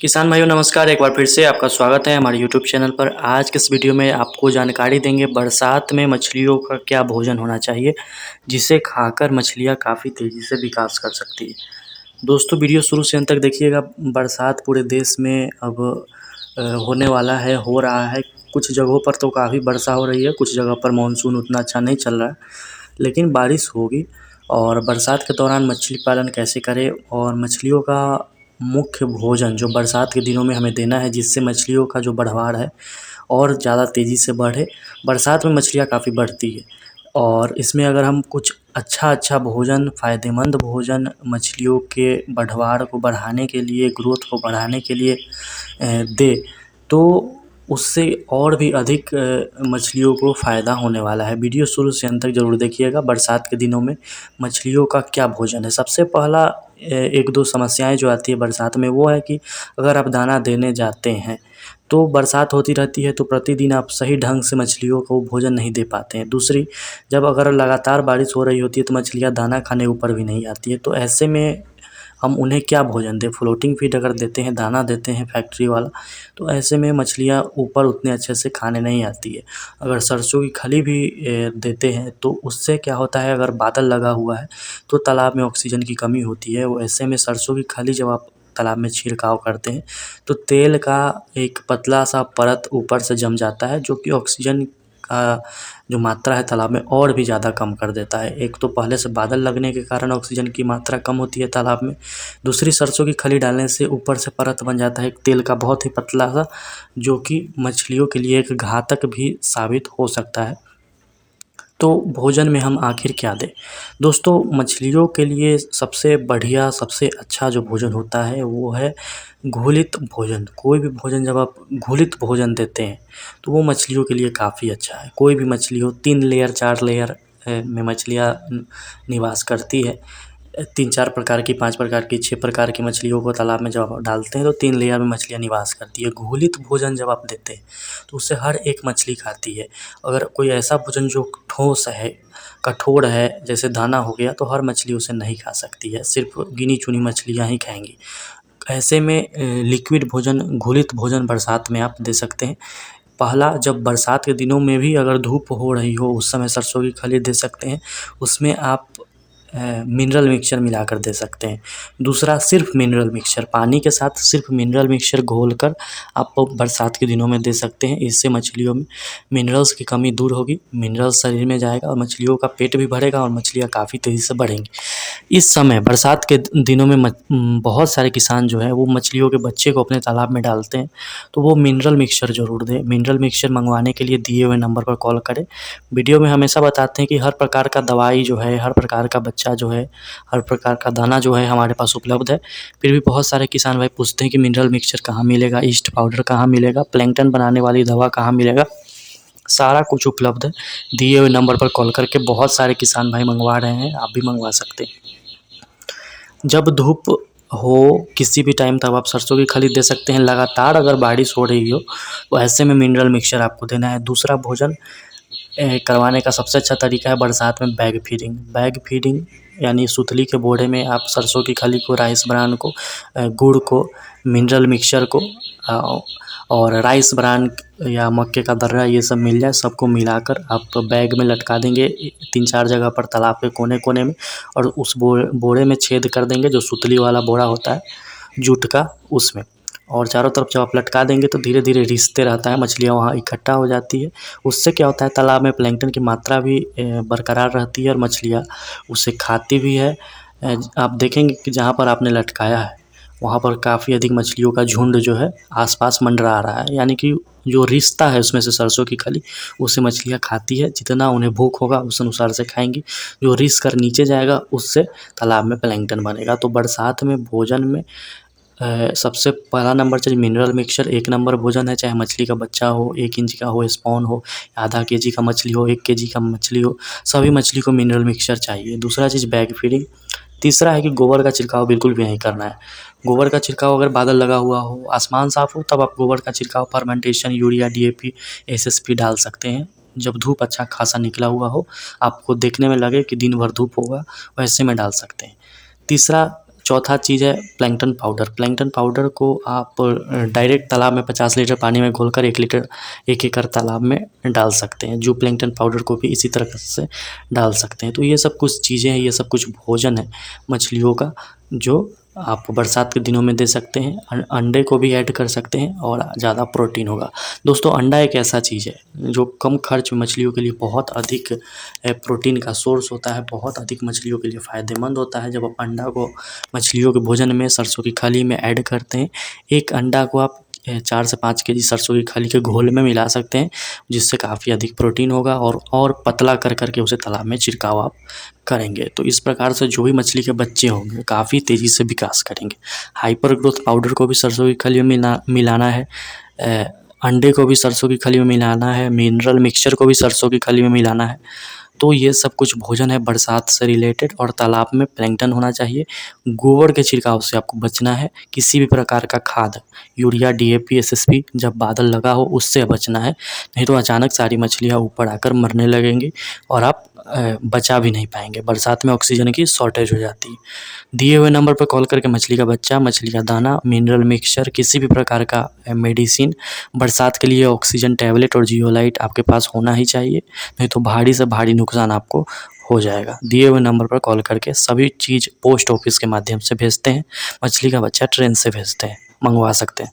किसान भाइयों नमस्कार। एक बार फिर से आपका स्वागत है हमारे यूट्यूब चैनल पर। आज के इस वीडियो में आपको जानकारी देंगे बरसात में मछलियों का क्या भोजन होना चाहिए जिसे खाकर मछलियां काफ़ी तेज़ी से विकास कर सकती है। दोस्तों वीडियो शुरू से अंत तक देखिएगा। बरसात पूरे देश में अब होने वाला है, हो रहा है। कुछ जगहों पर तो काफ़ी वर्षा हो रही है, कुछ जगह पर मानसून उतना अच्छा नहीं चल रहा है, लेकिन बारिश होगी। और बरसात के दौरान मछली पालन कैसे करें और मछलियों का मुख्य भोजन जो बरसात के दिनों में हमें देना है जिससे मछलियों का जो बढ़वार है और ज़्यादा तेज़ी से बढ़े। बरसात में मछलियाँ काफ़ी बढ़ती है और इसमें अगर हम कुछ अच्छा भोजन, फ़ायदेमंद भोजन मछलियों के बढ़वार को बढ़ाने के लिए, ग्रोथ को बढ़ाने के लिए दें तो उससे और भी अधिक मछलियों को फ़ायदा होने वाला है। वीडियो शुरू से अंत तक ज़रूर देखिएगा। बरसात के दिनों में मछलियों का क्या भोजन है। सबसे पहला एक दो समस्याएं जो आती है बरसात में वो है कि अगर आप दाना देने जाते हैं तो बरसात होती रहती है तो प्रतिदिन आप सही ढंग से मछलियों को भोजन नहीं दे पाते हैं। दूसरी, जब अगर लगातार बारिश हो रही होती है तो मछलियाँ दाना खाने ऊपर भी नहीं आती है, तो ऐसे में हम उन्हें क्या भोजन दें। फ्लोटिंग फीड अगर देते हैं, दाना देते हैं फैक्ट्री वाला, तो ऐसे में मछलियाँ ऊपर उतने अच्छे से खाने नहीं आती है। अगर सरसों की खली भी देते हैं तो उससे क्या होता है, अगर बादल लगा हुआ है तो तालाब में ऑक्सीजन की कमी होती है। वो ऐसे में सरसों की खली जब आप तालाब में छिड़काव करते हैं तो तेल का एक पतला सा परत ऊपर से जम जाता है जो कि ऑक्सीजन का जो मात्रा है तालाब में और भी ज़्यादा कम कर देता है। एक तो पहले से बादल लगने के कारण ऑक्सीजन की मात्रा कम होती है तालाब में। दूसरी, सरसों की खली डालने से ऊपर से परत बन जाता है एक तेल का बहुत ही पतला सा, जो कि मछलियों के लिए एक घातक भी साबित हो सकता है। तो भोजन में हम आखिर क्या दें। दोस्तों, मछलियों के लिए सबसे बढ़िया, सबसे अच्छा जो भोजन होता है वो है घुलित भोजन। कोई भी भोजन जब आप घुलित भोजन देते हैं तो वो मछलियों के लिए काफ़ी अच्छा है। कोई भी मछली हो, 3 लेयर 4 लेयर में मछलियाँ निवास करती है। 3-4 प्रकार की, 5 प्रकार की, 6 प्रकार की मछलियों को तालाब में जब आप डालते हैं तो 3 लेयर में मछलियाँ निवास करती है। घुलित भोजन जब आप देते हैं तो उससे हर एक मछली खाती है। अगर कोई ऐसा भोजन जो ठोस है, कठोर है, जैसे दाना हो गया, तो हर मछली उसे नहीं खा सकती है, सिर्फ गिनी चुनी मछलियाँ ही खाएंगी। ऐसे में लिक्विड भोजन, घुलित भोजन बरसात में आप दे सकते हैं। पहला, जब बरसात के दिनों में भी अगर धूप हो रही हो उस समय सरसों की खली दे सकते हैं। उसमें आप मिनरल मिक्सचर मिलाकर दे सकते हैं। दूसरा, सिर्फ मिनरल मिक्सचर, पानी के साथ सिर्फ मिनरल मिक्सचर घोलकर आप बरसात के दिनों में दे सकते हैं। इससे मछलियों में मिनरल्स की कमी दूर होगी, मिनरल्स शरीर में जाएगा और मछलियों का पेट भी भरेगा और मछलियाँ काफ़ी तेज़ी से बढ़ेंगी। इस समय बरसात के दिनों में बहुत सारे किसान जो हैं वो मछलियों के बच्चे को अपने तालाब में डालते हैं, तो वो मिनरल मिक्सचर ज़रूर दें। मिनरल मिक्सचर मंगवाने के लिए दिए हुए नंबर पर कॉल करें। वीडियो में हमेशा बताते हैं कि हर प्रकार का दवाई जो है, हर प्रकार का बच्चा जो है, हर प्रकार का दाना जो है हमारे पास उपलब्ध है। फिर भी बहुत सारे किसान भाई पूछते हैं कि मिनरल मिक्सचर कहाँ मिलेगा, ईस्ट पाउडर कहाँ मिलेगा, प्लैंकटन बनाने वाली दवा कहाँ मिलेगा। सारा कुछ उपलब्ध है। दिए हुए नंबर पर कॉल करके बहुत सारे किसान भाई मंगवा रहे हैं, आप भी मंगवा सकते हैं। जब धूप हो किसी भी टाइम तब आप सरसों की खली दे सकते हैं। लगातार अगर बारिश हो रही हो तो ऐसे में मिनरल मिक्सचर आपको देना है। दूसरा भोजन करवाने का सबसे अच्छा तरीका है बरसात में बैग फीडिंग। बैग फीडिंग यानी सुतली के बोरे में आप सरसों की खली को, राइस ब्रान को, गुड़ को, मिनरल मिक्सचर को और राइस ब्रान या मक्के का दर्रा, ये सब मिल जाए, सबको मिलाकर आप बैग में लटका देंगे 3-4 जगह पर तालाब के कोने-कोने में, और उस बोरे में छेद कर देंगे जो सुतली वाला बोरा होता है जूट का, उसमें। और चारों तरफ जब आप लटका देंगे तो धीरे धीरे रिसते रहता है, मछलियाँ वहाँ इकट्ठा हो जाती है। उससे क्या होता है, तालाब में प्लैंकटन की मात्रा भी बरकरार रहती है और मछलियाँ उसे खाती भी है। आप देखेंगे कि जहाँ पर आपने लटकाया है वहाँ पर काफ़ी अधिक मछलियों का झुंड जो है आसपास मंडरा रहा है, यानी कि जो रिश्ता है उसमें से सरसों की खली, उसे मछलियाँ खाती है। जितना उन्हें भूख होगा उस अनुसार से खाएंगी। जो रिस कर नीचे जाएगा उससे तालाब में प्लैंकटन बनेगा। तो बरसात में भोजन में सबसे पहला नंबर चाहिए मिनरल मिक्सचर। 1 नंबर भोजन है, चाहे मछली का बच्चा हो, 1 इंच का हो, स्पॉन हो, आधा केजी का मछली हो, 1 केजी का मछली हो, सभी मछली को मिनरल मिक्सचर चाहिए। दूसरा चीज़ बैग फीडिंग। तीसरा है कि गोबर का छिड़काव बिल्कुल भी नहीं करना है। गोबर का छिड़काव अगर बादल लगा हुआ हो, आसमान साफ़ हो, तब आप गोबर का छिड़काव फर्मेंटेशन, यूरिया, डीएपी, एसएसपी डाल सकते हैं। जब धूप अच्छा खासा निकला हुआ हो, आपको देखने में लगे कि दिन भर धूप होगा, वैसे में डाल सकते हैं। तीसरा, चौथा चीज़ है प्लैंकटन पाउडर। प्लैंकटन पाउडर को आप डायरेक्ट तालाब में 50 लीटर पानी में घोलकर 1 एकड़ तालाब में डाल सकते हैं। जू प्लैंकटन पाउडर को भी इसी तरह से डाल सकते हैं। तो ये सब कुछ चीज़ें हैं, ये सब कुछ भोजन है मछलियों का जो आप बरसात के दिनों में दे सकते हैं। अंडे को भी ऐड कर सकते हैं और ज़्यादा प्रोटीन होगा। दोस्तों, अंडा एक ऐसा चीज़ है जो कम खर्च में मछलियों के लिए बहुत अधिक प्रोटीन का सोर्स होता है, बहुत अधिक मछलियों के लिए फ़ायदेमंद होता है। जब आप अंडा को मछलियों के भोजन में सरसों की खली में ऐड करते हैं, एक अंडा को आप 4 से 5 केजी सरसों की खली के घोल में मिला सकते हैं, जिससे काफ़ी अधिक प्रोटीन होगा और पतला कर के उसे तालाब में छिड़काव आप करेंगे। तो इस प्रकार से जो भी मछली के बच्चे होंगे काफ़ी तेज़ी से विकास करेंगे। हाइपर ग्रोथ पाउडर को भी सरसों की खली में मिलाना है, अंडे को भी सरसों की खली में मिलाना है, मिनरल मिक्सचर को भी सरसों की खली में मिलाना है। तो ये सब कुछ भोजन है बरसात से रिलेटेड, और तालाब में प्लैंकटन होना चाहिए। गोबर के छिड़काव से आपको बचना है। किसी भी प्रकार का खाद, यूरिया, DAP, SSP जब बादल लगा हो उससे बचना है, नहीं तो अचानक सारी मछलियाँ ऊपर आकर मरने लगेंगी और आप बचा भी नहीं पाएंगे। बरसात में ऑक्सीजन की शॉर्टेज हो जाती है। दिए हुए नंबर पर कॉल करके मछली का बच्चा, मछली का दाना, मिनरल मिक्सचर, किसी भी प्रकार का मेडिसिन, बरसात के लिए ऑक्सीजन टैबलेट और जियोलाइट आपके पास होना ही चाहिए, नहीं तो भारी से भारी नुकसान आपको हो जाएगा। दिए हुए नंबर पर कॉल करके सभी चीज़ पोस्ट ऑफिस के माध्यम से भेजते हैं। मछली का बच्चा ट्रेन से भेजते हैं, मंगवा सकते हैं।